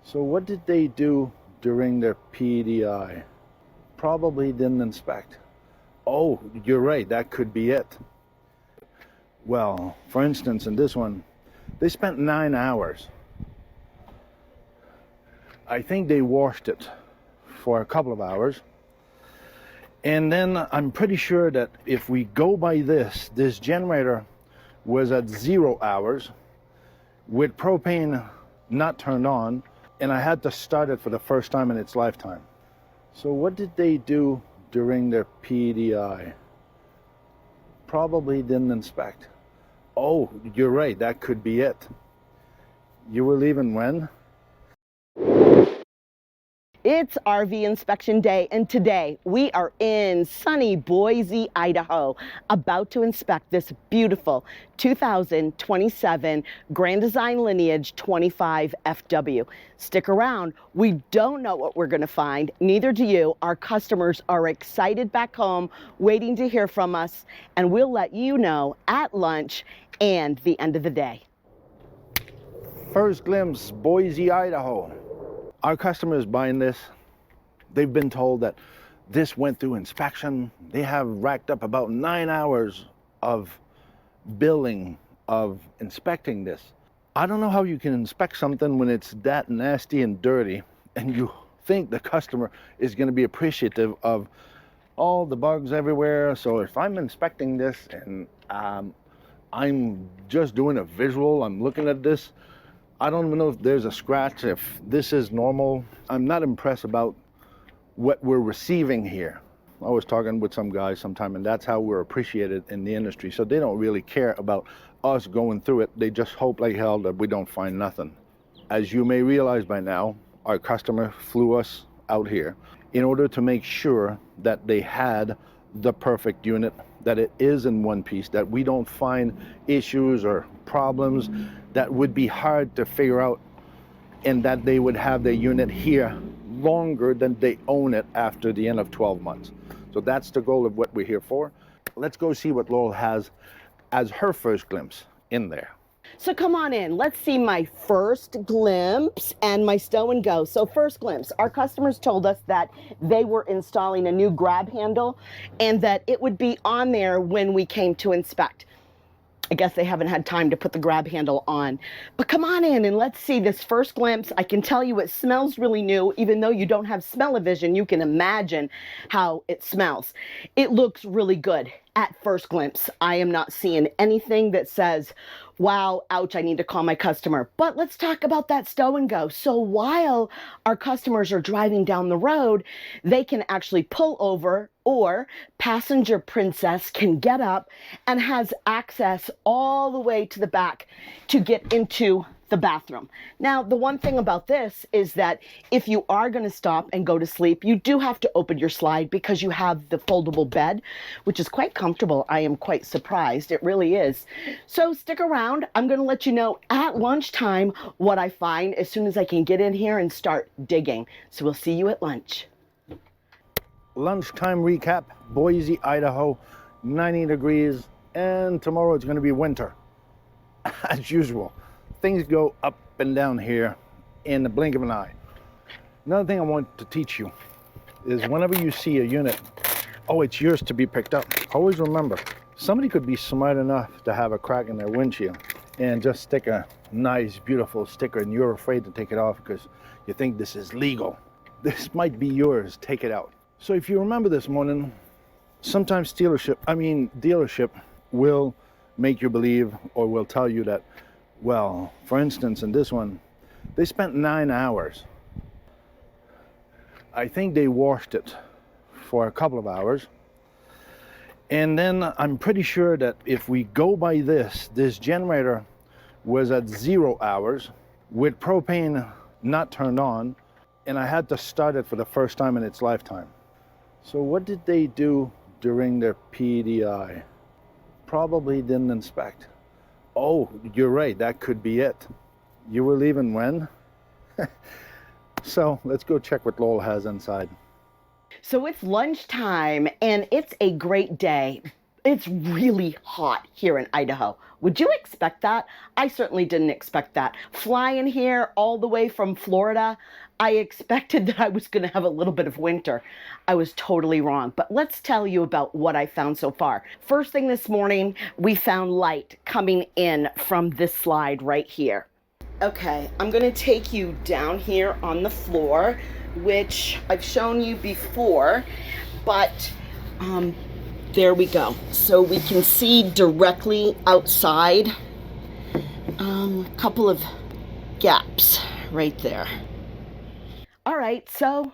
So what did they do during their PDI? Probably didn't inspect. Oh, you're right, that could be it. Well, for instance, in this one, they spent 9 hours. I think they washed it for a couple of hours. And then I'm pretty sure that if we go by this generator was at 0 hours with propane not turned on, and I had to start it for the first time in its lifetime. So what did they do during their PDI? Probably didn't inspect. Oh, you're right, that could be it. You were leaving when? It's RV inspection day, and today we are in sunny Boise, Idaho, about to inspect this beautiful 2027 Grand Design Lineage 25FW. Stick around. We don't know what we're going to find. Neither do you. Our customers are excited back home, waiting to hear from us, and we'll let you know at lunch and the end of the day. First glimpse, Boise, Idaho. Our customers buying this, they've been told that this went through inspection. They have racked up about 9 hours of billing, of inspecting this. I don't know how you can inspect something when it's that nasty and dirty, and you think the customer is going to be appreciative of all the bugs everywhere. So if I'm inspecting this and I'm just doing a visual, I'm looking at this, I don't even know if there's a scratch, if this is normal. I'm not impressed about what we're receiving here. I was talking with some guys sometime, and that's how we're appreciated in the industry. So they don't really care about us going through it. They just hope like hell that we don't find nothing. As you may realize by now, our customer flew us out here in order to make sure that they had the perfect unit, that it is in one piece, that we don't find issues or problems that would be hard to figure out, and that they would have their unit here longer than they own it after the end of 12 months. So that's the goal of what we're here for. Let's go see what Laurel has as her first glimpse in there. So come on in, let's see my first glimpse and my stow and go. So first glimpse, our customers told us that they were installing a new grab handle and that it would be on there when we came to inspect. I guess they haven't had time to put the grab handle on. But come on in and let's see this first glimpse. I can tell you it smells really new. Even though you don't have smell-o-vision, you can imagine how it smells. It looks really good at first glimpse. I am not seeing anything that says, wow, ouch, I need to call my customer. But let's talk about that stow and go. So while our customers are driving down the road, they can actually pull over, or passenger princess can get up and has access all the way to the back to get into the bathroom. Now, the one thing about this is that if you are going to stop and go to sleep, you do have to open your slide because you have the foldable bed, which is quite comfortable. I am quite surprised. It really is. So stick around. I'm going to let you know at lunchtime what I find as soon as I can get in here and start digging. So we'll see you at lunch. Lunchtime recap, Boise, Idaho, 90 degrees, and tomorrow it's going to be winter. As usual, things go up and down here in the blink of an eye. Another thing I want to teach you is whenever you see a unit, oh, it's yours to be picked up. Always remember, somebody could be smart enough to have a crack in their windshield and just stick a nice, beautiful sticker, and you're afraid to take it off because you think this is legal. This might be yours, take it out. So if you remember this morning, sometimes dealership will make you believe, or will tell you that, well, for instance, in this one, they spent 9 hours. I think they washed it for a couple of hours. And then I'm pretty sure that if we go by this generator was at 0 hours with propane not turned on, and I had to start it for the first time in its lifetime. So what did they do during their PDI? Probably didn't inspect. Oh, you're right, that could be it. You were leaving when? So let's go check what Lowell has inside. So it's lunchtime and it's a great day. It's really hot here in Idaho. Would you expect that? I certainly didn't expect that. Flying here all the way from Florida, I expected that I was going to have a little bit of winter. I was totally wrong. But let's tell you about what I found so far. First thing this morning, we found light coming in from this slide right here. Okay, I'm going to take you down here on the floor, which I've shown you before, but there we go. So we can see directly outside, a couple of gaps right there. All right, so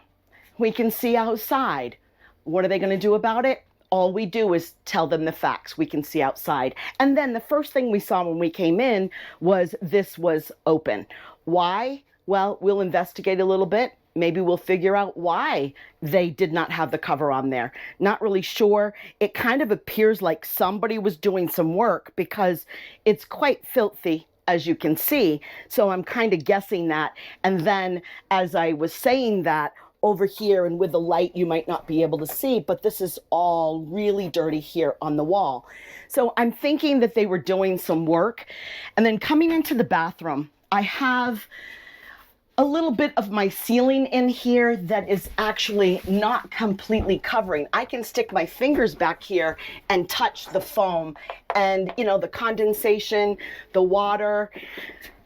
we can see outside. What are they going to do about it? All we do is tell them the facts. We can see outside. And then the first thing we saw when we came in was this was open. Why? Well, we'll investigate a little bit. Maybe we'll figure out why they did not have the cover on there. Not really sure. It kind of appears like somebody was doing some work because it's quite filthy, as you can see. So I'm kind of guessing that. And then as I was saying that, over here and with the light you might not be able to see, but this is all really dirty here on the wall. So I'm thinking that they were doing some work. And then coming into the bathroom, I have a little bit of my ceiling in here that is actually not completely covering. I can stick my fingers back here and touch the foam, and you know, the condensation, the water,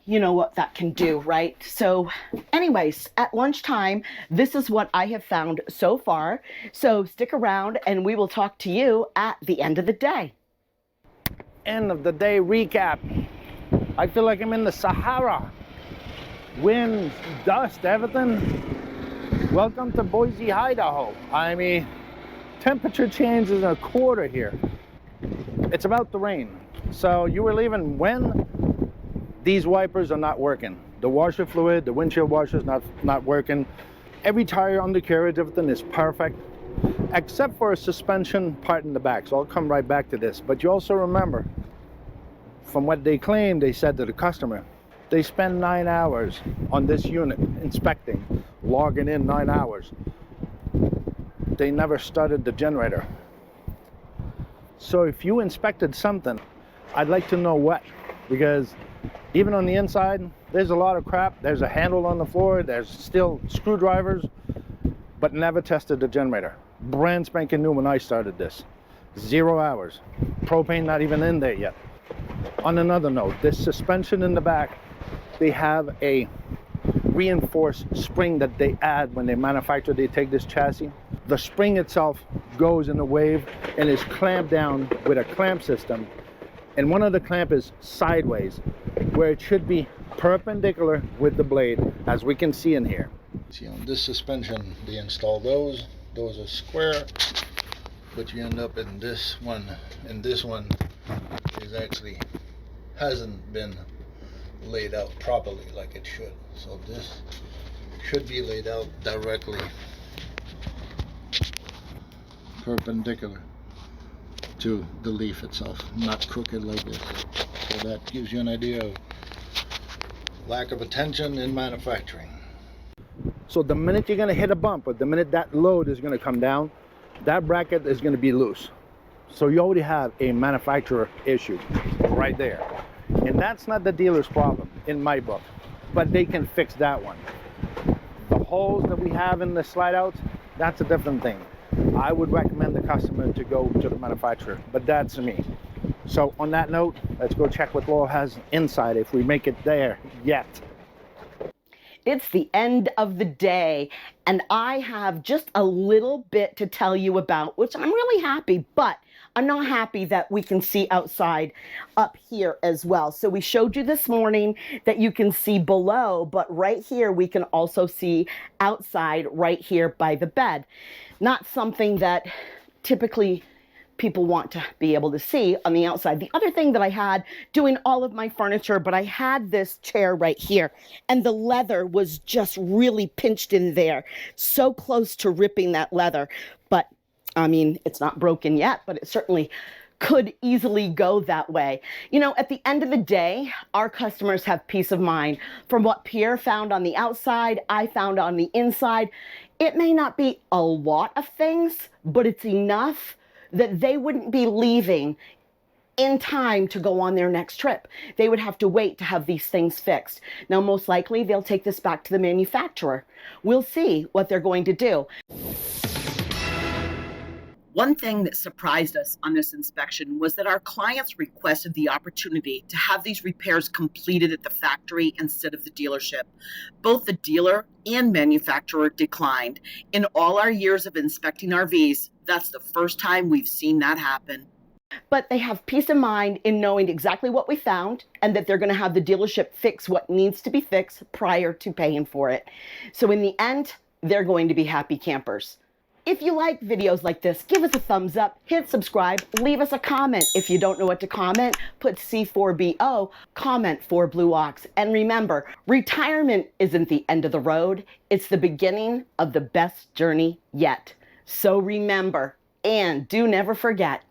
you know what that can do, right? So anyways, at lunchtime, this is what I have found so far. So stick around and we will talk to you at the end of the day. End of the day recap. I feel like I'm in the Sahara. Wind, dust, everything. Welcome to Boise, Idaho. I mean, temperature changes in a quarter here. It's about to rain. So you were leaving when? These wipers are not working. The washer fluid, the windshield washer is not working. Every tire undercarriage, everything is perfect, except for a suspension part in the back. So I'll come right back to this. But you also remember, from what they claim, they said to the customer, they spend 9 hours on this unit inspecting, logging in 9 hours. They never started the generator. So if you inspected something, I'd like to know what, because even on the inside, there's a lot of crap. There's a handle on the floor. There's still screwdrivers, but never tested the generator. Brand spanking new when I started this. 0 hours. Propane not even in there yet. On another note, this suspension in the back, they have a reinforced spring that they add when they manufacture, they take this chassis. The spring itself goes in a wave and is clamped down with a clamp system. And one of the clamp is sideways, where it should be perpendicular with the blade, as we can see in here. See, on this suspension, they install those are square, but you end up in this one, and this one is actually hasn't been laid out properly like it should. So this should be laid out directly perpendicular to the leaf itself, not crooked like this. So that gives you an idea of lack of attention in manufacturing. So the minute you're going to hit a bump, or the minute that load is going to come down, that bracket is going to be loose. So you already have a manufacturer issue right there. And that's not the dealer's problem in my book, but they can fix that one. The holes that we have in the slide outs, that's a different thing. I would recommend the customer to go to the manufacturer, but that's me. So on that note, let's go check what Laurel has inside if we make it there yet. It's the end of the day, and I have just a little bit to tell you about, which I'm really happy, but I'm not happy that we can see outside up here as well. So we showed you this morning that you can see below, but right here we can also see outside right here by the bed. Not something that typically people want to be able to see on the outside. The other thing that I had doing all of my furniture, but I had this chair right here, and the leather was just really pinched in there, so close to ripping that leather. But I mean, it's not broken yet, but it certainly could easily go that way. You know, at the end of the day, our customers have peace of mind. From what Pierre found on the outside, I found on the inside, it may not be a lot of things, but it's enough that they wouldn't be leaving in time to go on their next trip. They would have to wait to have these things fixed. Now, most likely, they'll take this back to the manufacturer. We'll see what they're going to do. One thing that surprised us on this inspection was that our clients requested the opportunity to have these repairs completed at the factory instead of the dealership. Both the dealer and manufacturer declined. In all our years of inspecting RVs, that's the first time we've seen that happen. But they have peace of mind in knowing exactly what we found and that they're going to have the dealership fix what needs to be fixed prior to paying for it. So in the end, they're going to be happy campers. If you like videos like this, give us a thumbs up, hit subscribe, leave us a comment. If you don't know what to comment, put C4BO, comment for Blue Ox. And remember, retirement isn't the end of the road. It's the beginning of the best journey yet. So remember, and do never forget,